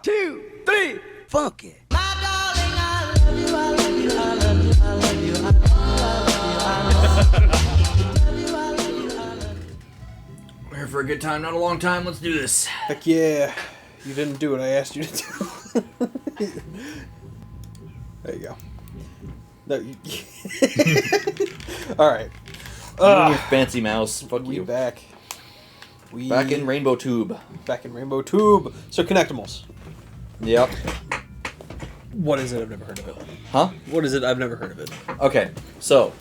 2, 3, funky. We're here for a good time, not a long time. Let's do this. Heck yeah. You didn't do what I asked you to do. There you go. No, Alright. You and your fancy mouse. Fuck We you. back. Back in Rainbow Tube. Back in Rainbow Tube. So, Connectimals. Yep. What is it? I've never heard of it. Huh? What is it? I've never heard of it. Okay, so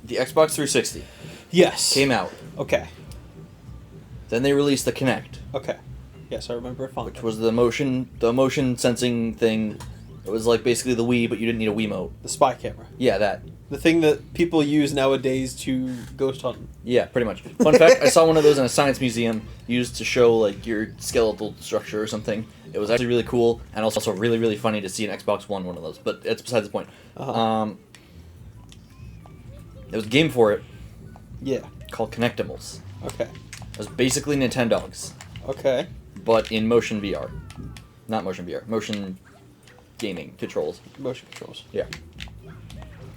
the Xbox 360 Yes. came out. Okay. Then they released the Kinect, Okay. Yes, I remember it fondly. which was the motion sensing thing. It was like basically the Wii, but you didn't need a Wiimote. The spy camera. Yeah, that. The thing that people use nowadays to ghost hunt. Yeah, pretty much. Fun fact, I saw one of those in a science museum used to show like your skeletal structure or something. It was actually really cool and also really, really funny to see an Xbox One of those, but it's besides the point. Uh-huh. There was a game for it Yeah. called Connectimals. Okay. It was basically Nintendogs, Okay. but in motion VR. Not motion VR, motion gaming controls. Motion controls. Yeah.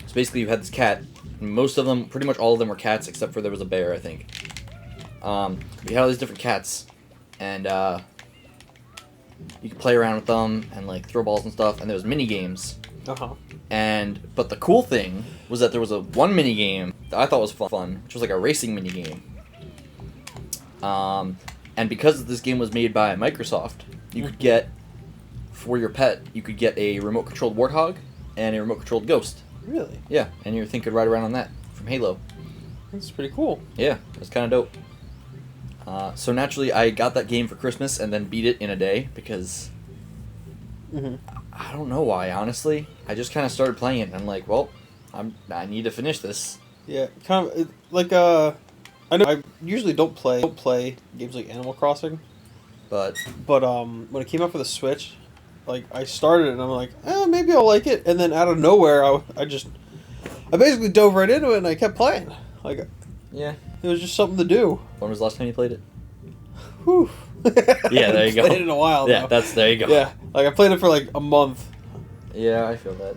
So basically you had this cat. Most of them, pretty much all of them were cats except for there was a bear, I think. We had all these different cats, and you could play around with them and like throw balls and stuff, and there was mini games. Uh-huh. But the cool thing was that there was one mini game that I thought was fun, which was like a racing mini game. And because this game was made by Microsoft, you could get, for your pet, you could get a remote controlled warthog and a remote controlled ghost. Really? Yeah, and your thing could ride around on that from Halo. That's pretty cool. Yeah, it was kind of dope. So naturally, I got that game for Christmas and then beat it in a day because Mm-hmm. I don't know why. Honestly, I just kind of started playing it, and I'm like, well, I need to finish this. Yeah, kind of like I know I usually don't play games like Animal Crossing, But but when it came out for the Switch, like I started it and I'm like, maybe I'll like it, and then out of nowhere I basically dove right into it and I kept playing. Like yeah, it was just something to do. when was the last time you played it? Whew. Yeah, there you go. Played it in a while. Yeah, though. there you go. Yeah, like I played it for like a month. Yeah, I feel that.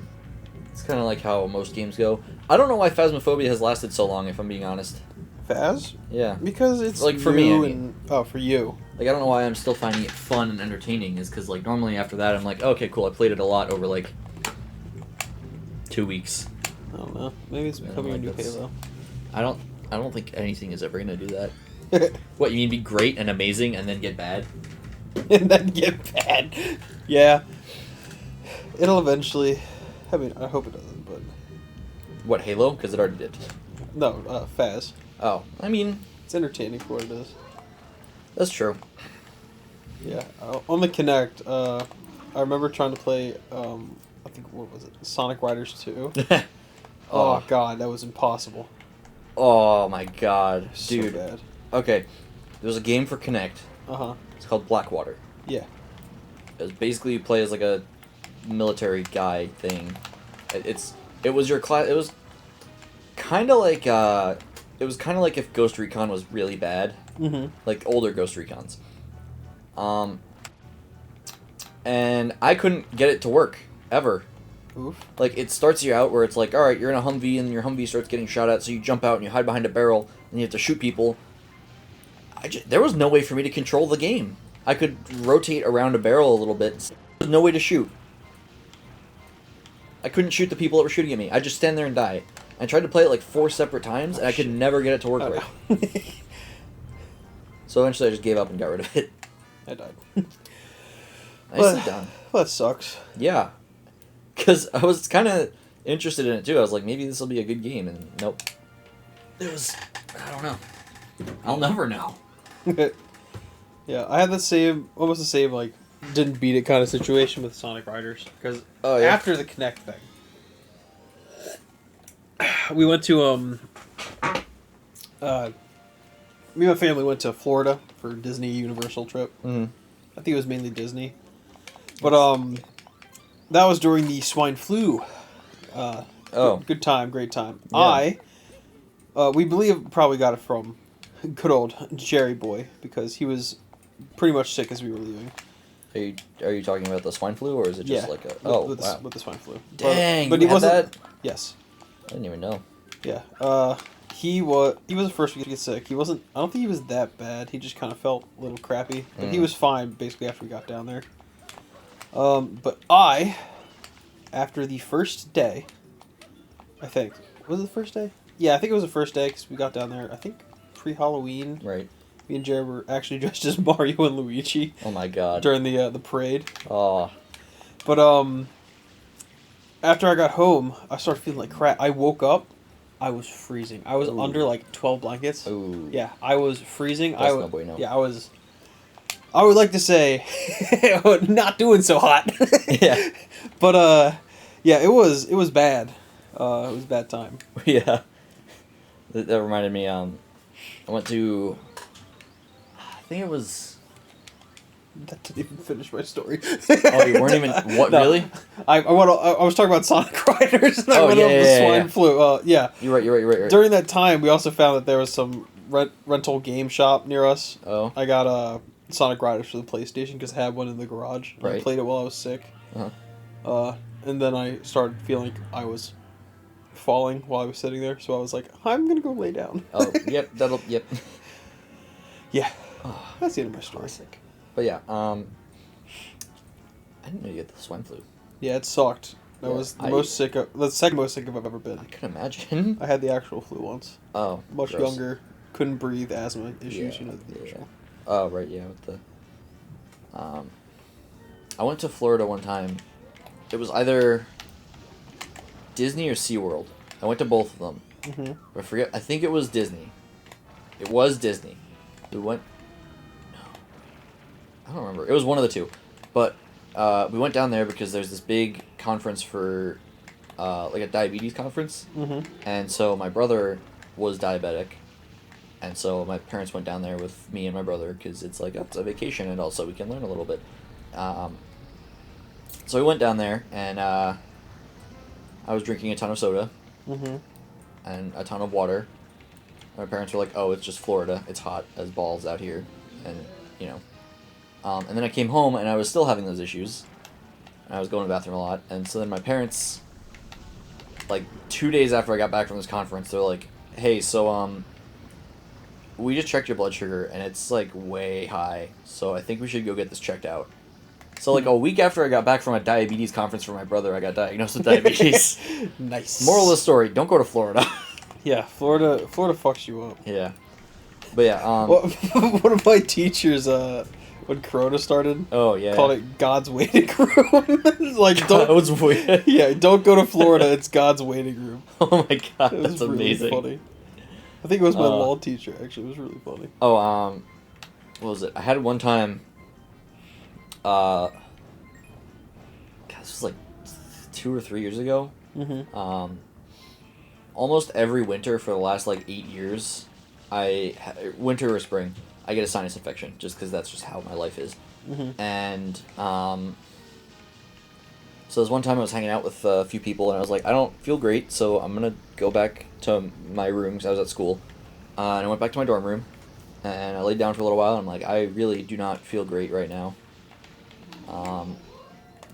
It's kind of like how most games go. I don't know why Phasmophobia has lasted so long, if I'm being honest. Phas? Yeah. Because it's Like, for new me, I and mean. for you. Like, I don't know why I'm still finding it fun and entertaining, is because, like, normally after that I'm like, okay, cool, I played it a lot over, like, 2 weeks. I don't know. Maybe it's becoming like a new that's- Halo. I don't think anything is ever going to do that. What, you mean be great and amazing and then get bad? And then get bad. Yeah. It'll eventually. I mean, I hope it doesn't, but. What, Halo? Because it already did. No, Phas. Oh, I mean, It's entertaining for what it is. that's true. Yeah. On the Kinect, I remember trying to play, I think, what was it? Sonic Riders 2. Oh, God, that was impossible. Oh my god. Dude. So bad. Okay, there's a game for Kinect. Uh-huh. It's called Blackwater. Yeah. It was basically you play as like a military guy thing. It was your class. It was kind of like if Ghost Recon was really bad, Mm-hmm. like older Ghost Recons. And I couldn't get it to work ever. Oof. Like, it starts you out where it's like, alright, you're in a Humvee, and your Humvee starts getting shot at, so you jump out and you hide behind a barrel, and you have to shoot people. There was no way for me to control the game. I could rotate around a barrel a little bit. There was no way to shoot. I couldn't shoot the people that were shooting at me. I'd just stand there and die. I tried to play it like 4 separate times, and I could never get it to work right. So eventually I just gave up and got rid of it. I died. Nicely done. Well, that sucks. Yeah. Because I was kind of interested in it too. I was like, maybe this will be a good game, and nope. It was, I don't know. I'll never know. Yeah, I had almost the same, like, didn't beat it kind of situation with Sonic Riders. Because Oh, yeah? after the Kinect thing, we went to, me and my family went to Florida for Disney Universal trip. Mm. I think it was mainly Disney. But, that was during the swine flu. Good time, great time. Yeah. We believe probably got it from good old Jerry Boy, because he was pretty much sick as we were leaving. Are you talking about the swine flu, or is it just like a... with wow. with the swine flu. Dang, but you he had wasn't. that? Yes. I didn't even know. Yeah. He was the first to get sick. He wasn't. I don't think he was that bad. He just kind of felt a little crappy, but he was fine basically after we got down there. But after the first day, I think was it the first day? Yeah, I think it was the first day because we got down there. I think pre-Halloween. Right. Me and Jared were actually dressed as Mario and Luigi. Oh my god. During the parade. Oh. But after I got home, I started feeling like crap. I woke up, I was freezing. I was under like 12 blankets. Ooh. Yeah, I was freezing. That's no bueno. Yeah, I was. I would like to say, not doing so hot. Yeah. But yeah, it was bad. It was a bad time. Yeah. That reminded me. I went to. I think it was. That didn't even finish my story. Oh, you weren't even... What, No. really? I was talking about Sonic Riders, and I went yeah, over the yeah, swine yeah. flu. Yeah. You're right. During that time, we also found that there was some rental game shop near us. Oh. I got Sonic Riders for the PlayStation because I had one in the garage. Right. I played it while I was sick. Uh-huh. And then I started feeling like I was falling while I was sitting there, so I was like, I'm gonna go lay down. Oh, yep, yep. Yeah. Oh, That's the end of my story. classic. But yeah, I didn't know you had the swine flu. Yeah, it sucked. That Yeah, was the second most sick I've ever been. I can imagine. I had the actual flu once. Oh, Much gross. younger, couldn't breathe, asthma issues, Yeah, the yeah. usual. Oh, right, yeah, with the... I went to Florida one time. It was either Disney or SeaWorld. I went to both of them. Mm-hmm. I think it was Disney. It was Disney. We went... No. I don't remember. It was one of the two. But we went down there because there's this big conference for... like a diabetes conference. Mm-hmm. And so my brother was diabetic. And so my parents went down there with me and my brother because it's like, oh, it's a vacation and also we can learn a little bit. So we went down there and I was drinking a ton of soda Mm-hmm. and a ton of water. My parents were like, oh, it's just Florida. It's hot as balls out here. And, you know. And then I came home and I was still having those issues. And I was going to the bathroom a lot. And so then my parents, like 2 days after I got back from this conference, they're like, hey, so, we just checked your blood sugar and it's like way high. So I think we should go get this checked out. So like a week after I got back from a diabetes conference for my brother, I got diagnosed with diabetes. Nice. Moral of the story, don't go to Florida. Yeah, Florida fucks you up. Yeah. But yeah, One of my teachers, when Corona started, oh yeah. called it God's waiting room. Like, don't. That was weird. Yeah, don't go to Florida. It's God's waiting room. Oh my god, It was that's really amazing. funny. I think it was my law teacher. Actually, it was really funny. Oh, what was it? I had one time. God, this was like 2 or 3 years ago. Mm-hmm. Almost every winter for the last like 8 years, winter or spring, I get a sinus infection just because that's just how my life is. Mm-hmm. And so there's one time I was hanging out with a few people and I was like, I don't feel great, so I'm gonna go back to my room because I was at school. And I went back to my dorm room and I laid down for a little while and I'm like, I really do not feel great right now.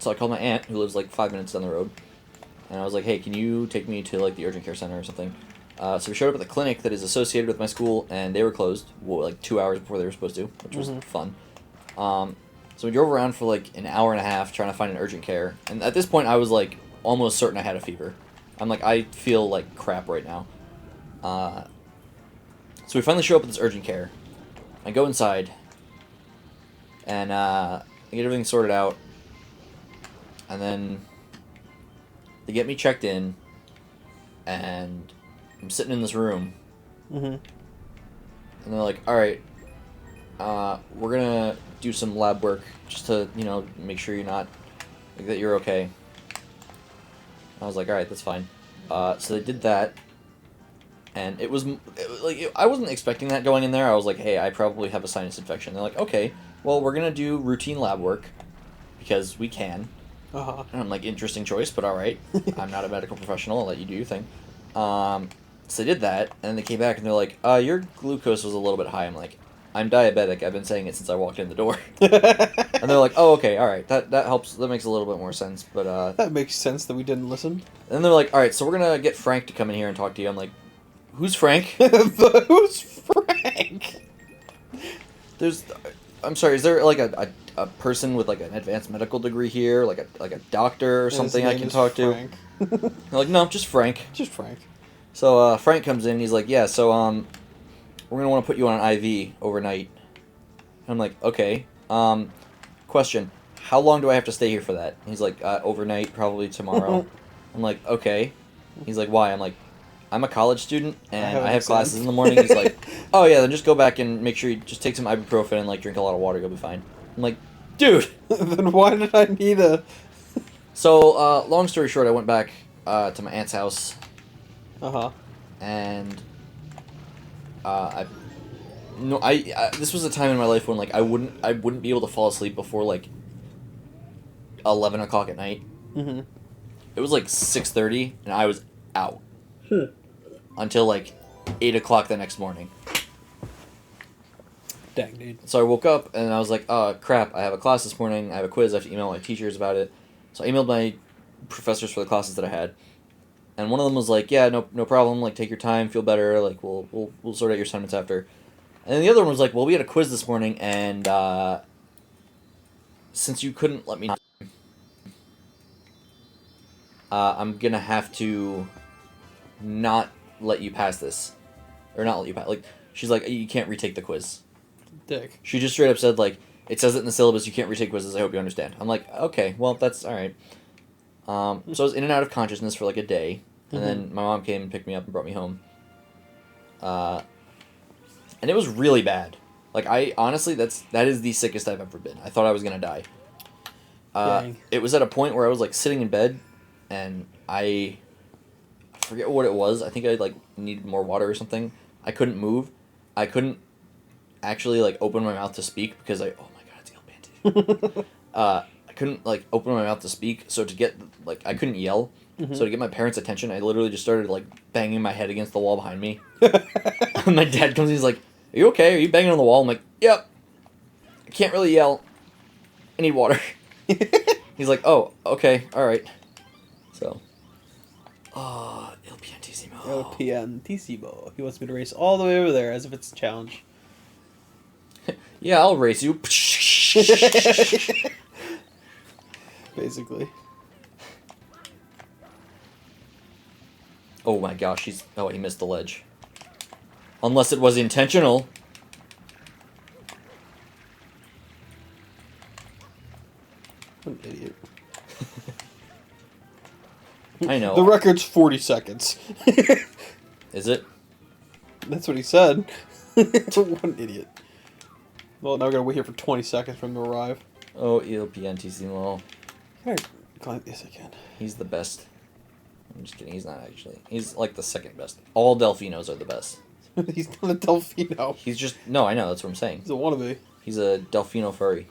So I called my aunt who lives like 5 minutes down the road. And I was like, hey, can you take me to like the urgent care center or something? So we showed up at the clinic that is associated with my school, and they were closed, like 2 hours before they were supposed to, which was fun. So we drove around for like an hour and a half trying to find an urgent care. And at this point, I was like almost certain I had a fever. I'm like, I feel like crap right now. So we finally show up at this urgent care. I go inside, and I get everything sorted out. And then they get me checked in, and I'm sitting in this room, and they're like, all right, we're going to do some lab work just to, you know, make sure that you're okay. I was like, all right, that's fine. So they did that, and I wasn't expecting that going in there. I was like, hey, I probably have a sinus infection. They're like, okay, well, we're going to do routine lab work because we can. Uh-huh. And I'm like, interesting choice, but all right. I'm not a medical professional. I'll let you do your thing. So they did that, and then they came back, and they're like, your glucose was a little bit high. I'm like, I'm diabetic. I've been saying it since I walked in the door. And they're like, oh, okay, all right. That helps. That makes a little bit more sense. But That makes sense that we didn't listen. And then they're like, all right, so we're going to get Frank to come in here and talk to you. I'm like, who's Frank? Who's Frank? I'm sorry, is there like a person with like an advanced medical degree here? Like a doctor or something I can talk to? They're like, no, just Frank. Just Frank. So Frank comes in, he's like, yeah, so we're going to want to put you on an IV overnight. And I'm like, okay. Question, how long do I have to stay here for that? And he's like, overnight, probably tomorrow. I'm like, okay. He's like, why? I'm like, I'm a college student, and I have classes in the morning. He's like, oh yeah, then just go back and make sure you just take some ibuprofen and like drink a lot of water, you'll be fine. I'm like, dude! Then why did I need a... So, long story short, I went back to my aunt's house. Uh-huh. And this was a time in my life when like I wouldn't be able to fall asleep before like 11 o'clock at night. Mm-hmm. It was like 6:30 and I was out until like 8 o'clock the next morning. Dang, dude. So I woke up and I was like, oh crap, I have a class this morning, I have a quiz, I have to email my teachers about it. So I emailed my professors for the classes that I had. And one of them was like, yeah, no problem, like take your time, feel better, like we'll sort out your assignments after. And then the other one was like, well, we had a quiz this morning and since you couldn't let me I'm gonna have to not let you pass this. Or not let you pass. Like, she's like, you can't retake the quiz. Dick. She just straight up said, like, it says it in the syllabus, you can't retake quizzes, I hope you understand. I'm like, okay, well, that's alright. So I was in and out of consciousness for, like, a day. And then my mom came and picked me up and brought me home. And it was really bad. Like, honestly, that is the sickest I've ever been. I thought I was gonna die. It was at a point where I was, like, sitting in bed, and I forget what it was. I think I like needed more water or something. I couldn't move. I couldn't actually like open my mouth to speak because oh my god, it's eel panties. I couldn't like open my mouth to speak. So to get like I couldn't yell. Mm-hmm. So to get my parents' attention, I literally just started like banging my head against the wall behind me. My dad comes in, he's like, "Are you okay? Are you banging on the wall?" I'm like, "Yep." I can't really yell. I need water. He's like, "Oh, okay, all right." So, il piantissimo. El piantissimo. He wants me to race all the way over there as if it's a challenge. Yeah, I'll race you. Basically. Oh my gosh, he missed the ledge. Unless it was intentional. What an idiot. I know. The record's 40 seconds. Is it? That's what he said. What an idiot. Well, now we're gonna wait here for 20 seconds for him to arrive. Oh, il piantissimo. Can I climb? Yes, I can. He's the best. I'm just kidding, he's not actually. He's like the second best. All Delfinos are the best. He's not a Delfino. He's just... No, I know, that's what I'm saying. He's a wannabe. He's a Delfino furry.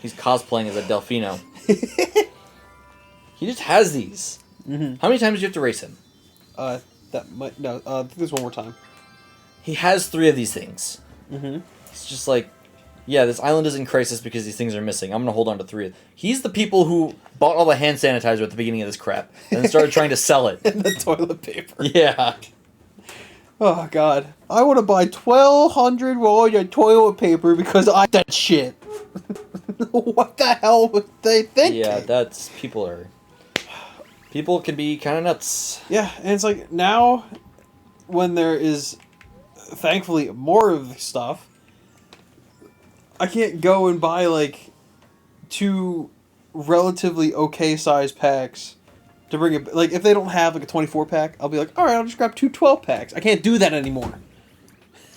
He's cosplaying as a Delfino. He just has these. Mm-hmm. How many times do you have to race him? That might... No, I think there's one more time. He has 3 of these things. Mm-hmm. It's just like, yeah, this island is in crisis because these things are missing. I'm gonna hold on to 3 of them. He's the people who bought all the hand sanitizer at the beginning of this crap and then started trying to sell it. And the toilet paper. Yeah. Oh, God. I want to buy 1,200 rolls of toilet paper because I that shit. What the hell would they think? Yeah, that's... People can be kind of nuts. Yeah, and it's like, now, when there is, thankfully, more of the stuff, I can't go and buy, like, 2 relatively okay-sized packs to bring it... Like, if they don't have, like, a 24-pack, I'll be like, alright, I'll just grab 2 12-packs. I can't do that anymore.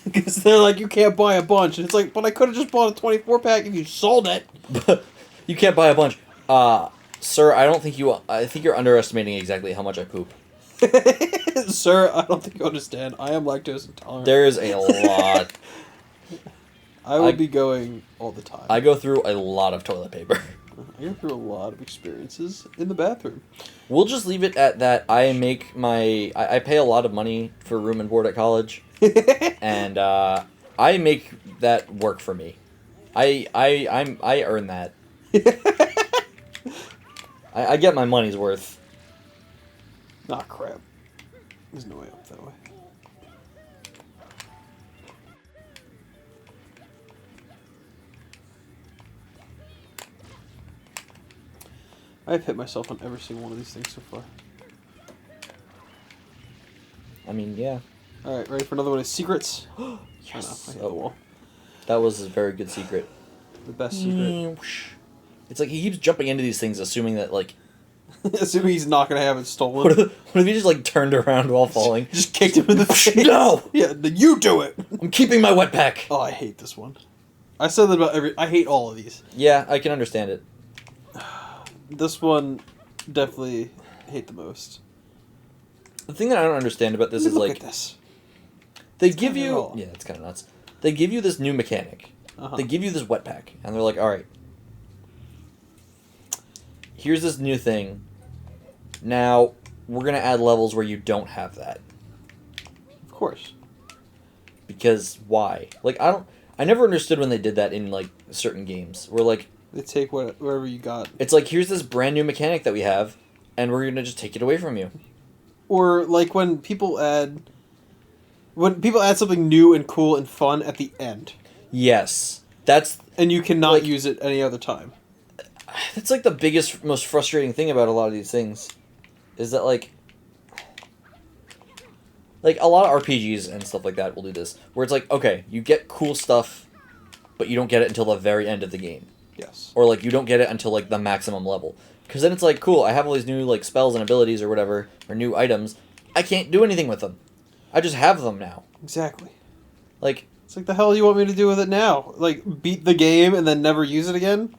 Because they're like, you can't buy a bunch. And it's like, but I could have just bought a 24-pack if you sold it. You can't buy a bunch. Sir, I think you're underestimating exactly how much I poop. Sir, I don't think you understand. I am lactose intolerant. There is a lot. I will be going all the time. I go through a lot of toilet paper. I go through a lot of experiences in the bathroom. We'll just leave it at that. I pay a lot of money for room and board at college. And I make that work for me. I earn that. I get my money's worth. Ah, crap. There's no way up that way. I've hit myself on every single one of these things so far. I mean, yeah. Alright, ready for another one of secrets? Yes. I hit the wall. That was a very good secret. The best secret. It's like he keeps jumping into these things, assuming that, like... Assuming he's not going to have it stolen. What if he just, like, turned around while falling? Just kicked him in the face. No! Yeah, you do it! I'm keeping my wet pack! Oh, I hate this one. I said that about I hate all of these. Yeah, I can understand it. This one, definitely hate the most. The thing that I don't understand about this is, Look like... at this. They It's give not at you... all. Yeah, it's kind of nuts. They give you this new mechanic. Uh-huh. They give you this wet pack. And they're like, alright. Here's this new thing. Now, we're going to add levels where you don't have that. Of course. Because why? Like, I never understood when they did that in, like, certain games. Where, like... They take whatever you got. It's like, here's this brand new mechanic that we have, and we're going to just take it away from you. Or, like, when people add something new and cool and fun at the end. Yes. That's... And you cannot Like- use it any other time. That's, like, the biggest, most frustrating thing about a lot of these things. Is that, like... Like, a lot of RPGs and stuff like that will do this. Where it's like, okay, you get cool stuff, but you don't get it until the very end of the game. Yes. Or, like, you don't get it until, like, the maximum level. Because then it's like, cool, I have all these new, like, spells and abilities or whatever, or new items. I can't do anything with them. I just have them now. Exactly. Like... It's like, the hell do you want me to do with it now? Like, beat the game and then never use it again?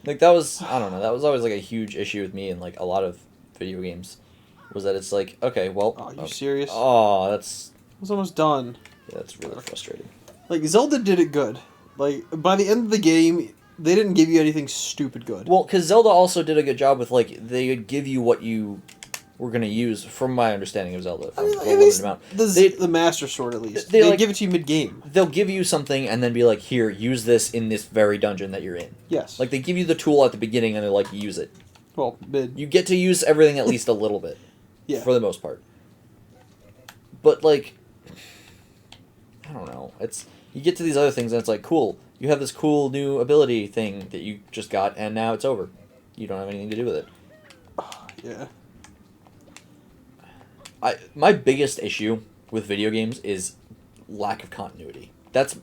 Like, that was... I don't know. That was always, like, a huge issue with me in, like, a lot of video games. Was that it's like, okay, well... Oh, you serious? Oh, that's... It was almost done. Yeah, that's really frustrating. Like, Zelda did it good. Like, by the end of the game, they didn't give you anything stupid good. Well, because Zelda also did a good job with, like, they would give you what you were going to use, from my understanding of Zelda. I mean, a at limited least amount. the Master Sword, at least. they, They like- give it to you mid-game. They'll give you something and then be like, here, use this in this very dungeon that you're in. Yes. Like, they give you the tool at the beginning and they're like, use it. Well, mid. You get to use everything at least a little bit. Yeah. For the most part. But, like... I don't know. It's... You get to these other things and it's like, cool. You have this cool new ability thing that you just got and now it's over. You don't have anything to do with it. Yeah. My biggest issue with video games is lack of continuity. That's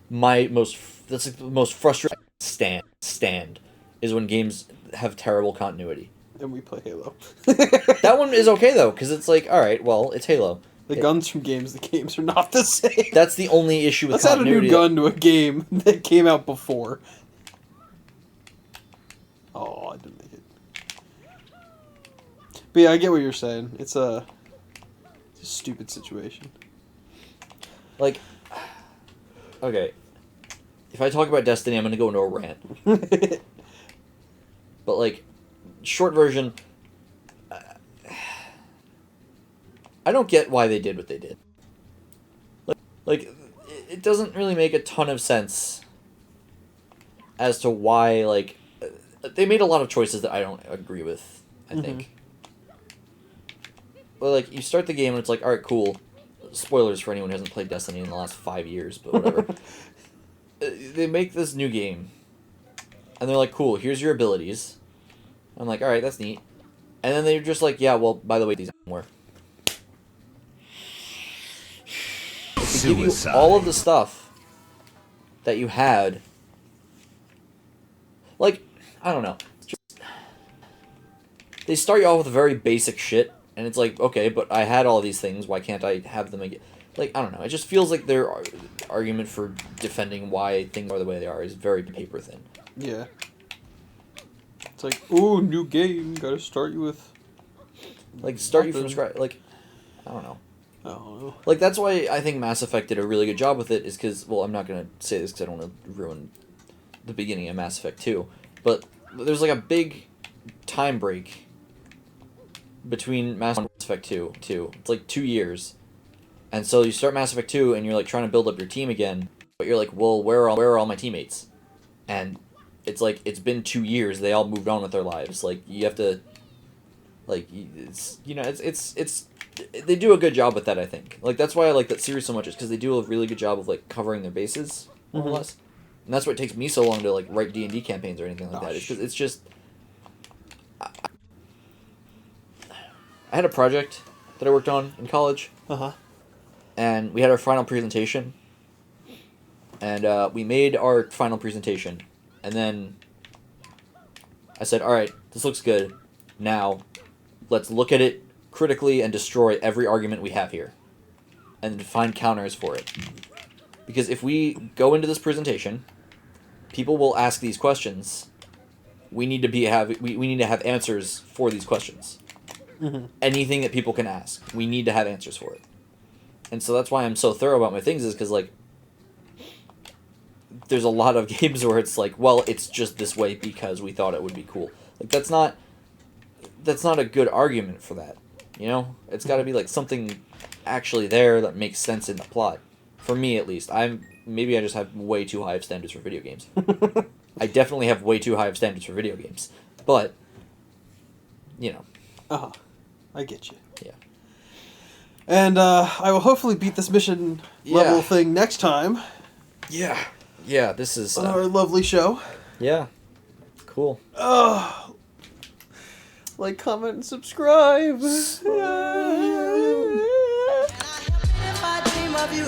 my most... That's like the most frustrating stand is when games have terrible continuity. And we play Halo. That one is okay, though, because it's like, alright, well, it's Halo. The guns from games, the games are not the same. That's the only issue with Let's add a continuity. new gun to a game that came out before. Oh, I didn't make it. But yeah, I get what you're saying. It's a stupid situation. Like, okay, if I talk about Destiny, I'm going to go into a rant. But, like, short version, I don't get why they did what they did. Like, it doesn't really make a ton of sense as to why, like, they made a lot of choices that I don't agree with, I think. But, like, you start the game and it's like, alright, cool. Spoilers for anyone who hasn't played Destiny in the last 5 years, but whatever. They make this new game, and they're like, cool, here's your abilities. I'm like, alright, that's neat. And then they're just like, yeah, well, by the way, these aren't more. They give you all of the stuff that you had. Like, I don't know. It's just, they start you off with very basic shit, and it's like, okay, but I had all these things, why can't I have them again? Like, I don't know. It just feels like their argument for defending why things are the way they are is very paper thin. Yeah. It's like, ooh, new game, gotta start you with... Like, start you from scratch. Like, I don't know. I don't know. Like, that's why I think Mass Effect did a really good job with it, is because, well, I'm not going to say this because I don't want to ruin the beginning of Mass Effect 2, but there's, like, a big time break between Mass Effect 2. It's, like, 2 years. And so you start Mass Effect 2, and you're, like, trying to build up your team again, but you're like, well, where are all my teammates? And it's like, it's been 2 years. They all moved on with their lives. Like, you have to, like, it's, you know, it's they do a good job with that, I think. Like, that's why I like that series so much, is because they do a really good job of, like, covering their bases, more or less. And that's why it takes me so long to, like, write D&D campaigns or anything like that. It's because it's just... I had a project that I worked on in college. Uh-huh. And we had our final presentation. And we made our final presentation. And then I said, all right, this looks good. Now, let's look at it critically and destroy every argument we have here. And find counters for it. Because if we go into this presentation, people will ask these questions. We need to we need to have answers for these questions. Mm-hmm. Anything that people can ask, we need to have answers for it. And so that's why I'm so thorough about my things, is because, like, there's a lot of games where it's like, well, it's just this way because we thought it would be cool. Like, that's not a good argument for that, you know? It's got to be, like, something actually there that makes sense in the plot. For me, at least. Maybe I just have way too high of standards for video games. I definitely have way too high of standards for video games. But, you know. Uh-huh. I get you. Yeah. And I will hopefully beat this mission level thing next time. Yeah. Yeah, this is... on our lovely show. Yeah. Cool. Like, comment, and subscribe. If I dream of you,